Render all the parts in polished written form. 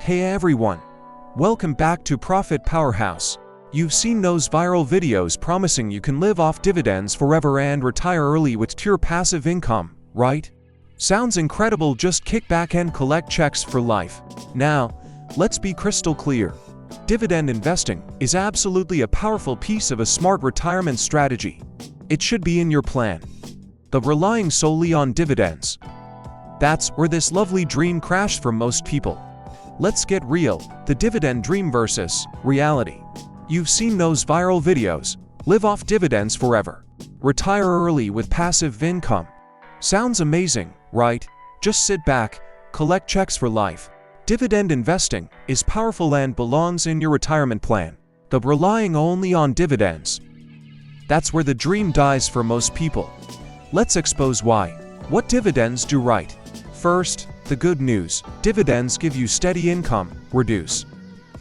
Hey everyone! Welcome back to Profit Powerhouse. You've seen those viral videos promising you can live off dividends forever and retire early with pure passive income, right? Sounds incredible, just kick back and collect checks for life. Now, let's be crystal clear. Dividend investing is absolutely a powerful piece of a smart retirement strategy. It should be in your plan. But relying solely on dividends, that's where this lovely dream crashed for most people. Let's get real, the dividend dream versus reality. You've seen those viral videos, live off dividends forever, retire early with passive income. Sounds amazing, right? Just sit back, collect checks for life. Dividend investing is powerful and belongs in your retirement plan. But relying only on dividends, that's where the dream dies for most people. Let's expose why. What dividends do right. First, the good news. Dividends give you steady income, reduce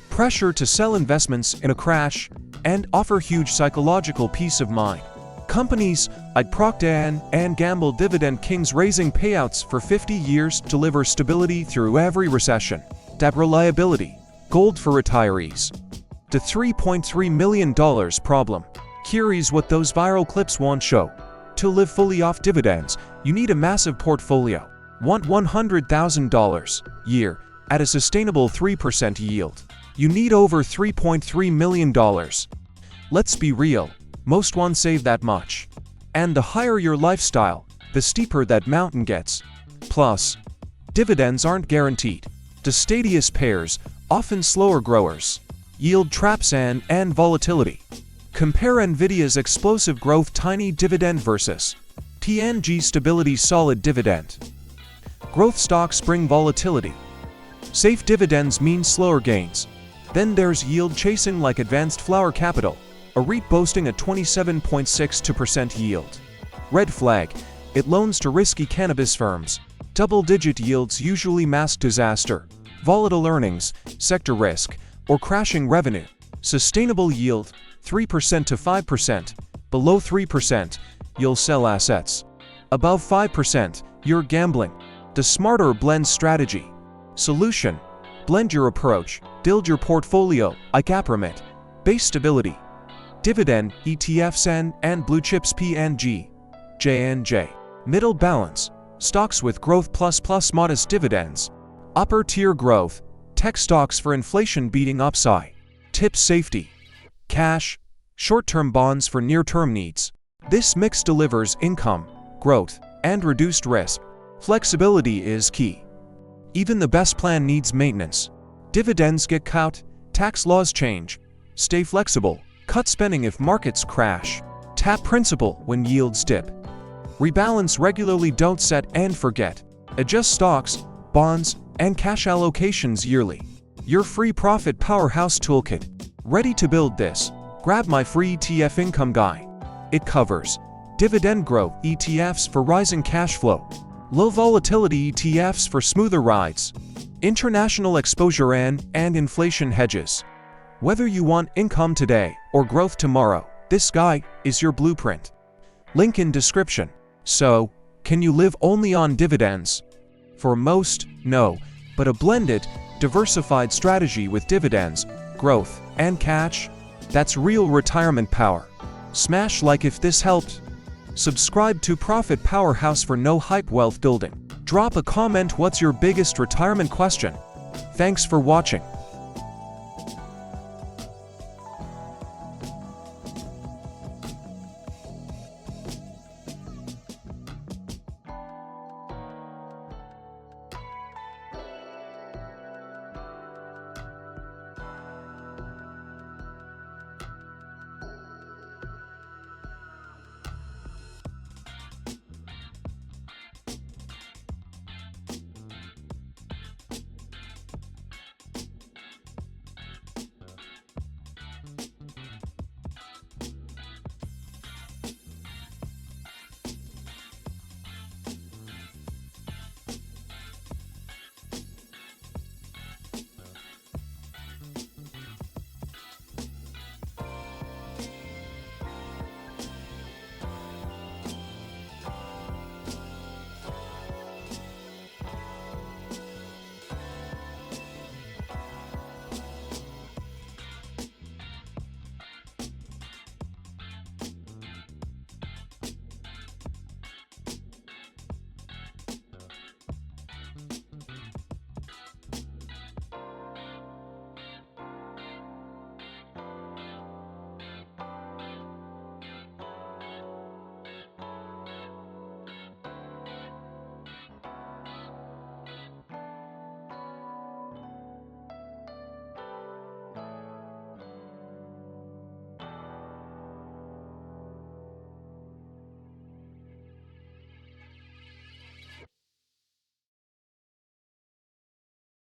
pressure to sell investments in a crash, and offer huge psychological peace of mind. Companies like Procter & Gamble Dividend Kings raising payouts for 50 years deliver stability through every recession. That reliability, gold for retirees. The $3.3 million problem. Here is what those viral clips won't show. To live fully off dividends, you need a massive portfolio. Want $100,000 a year at a sustainable 3% yield. You need over $3.3 million. Let's be real, most won't save that much. And the higher your lifestyle, the steeper that mountain gets. Plus, dividends aren't guaranteed. The steadiest pairs, often slower growers. Yield traps and volatility. Compare Nvidia's explosive growth tiny dividend versus P&G stability solid dividend. Growth stocks bring volatility. Safe dividends mean slower gains. Then there's yield chasing like Advanced Flower Capital, a REIT boasting a 27.62% yield. Red flag, it loans to risky cannabis firms. Double-digit yields usually mask disaster, volatile earnings, sector risk, or crashing revenue. Sustainable yield, 3% to 5%. Below 3%, you'll sell assets. Above 5%, you're gambling. The smarter blend strategy. Solution. Blend your approach. Build your portfolio, like pyramid. Base stability. Dividend, ETFs and blue chips P&G. J&J. Middle balance. Stocks with growth plus modest dividends. Upper tier growth. Tech stocks for inflation-beating upside. Tips safety. Cash. Short-term bonds for near-term needs. This mix delivers income, growth, and reduced risk. Flexibility is key. Even the best plan needs maintenance. Dividends get cut, tax laws change. Stay flexible, cut spending if markets crash. Tap principal when yields dip. Rebalance regularly, don't set and forget. Adjust stocks, bonds, and cash allocations yearly. Your free Profit Powerhouse Toolkit. Ready to build this? Grab my free ETF income guide. It covers dividend growth ETFs for rising cash flow, low volatility ETFs for smoother rides, international exposure and inflation hedges. Whether you want income today or growth tomorrow, this guide is your blueprint. Link in description. So, can you live only on dividends? For most, no, but a blended, diversified strategy with dividends, growth, and cash, that's real retirement power. Smash like if this helped. Subscribe to Profit Powerhouse for no hype wealth building. Drop a comment, what's your biggest retirement question? Thanks for watching.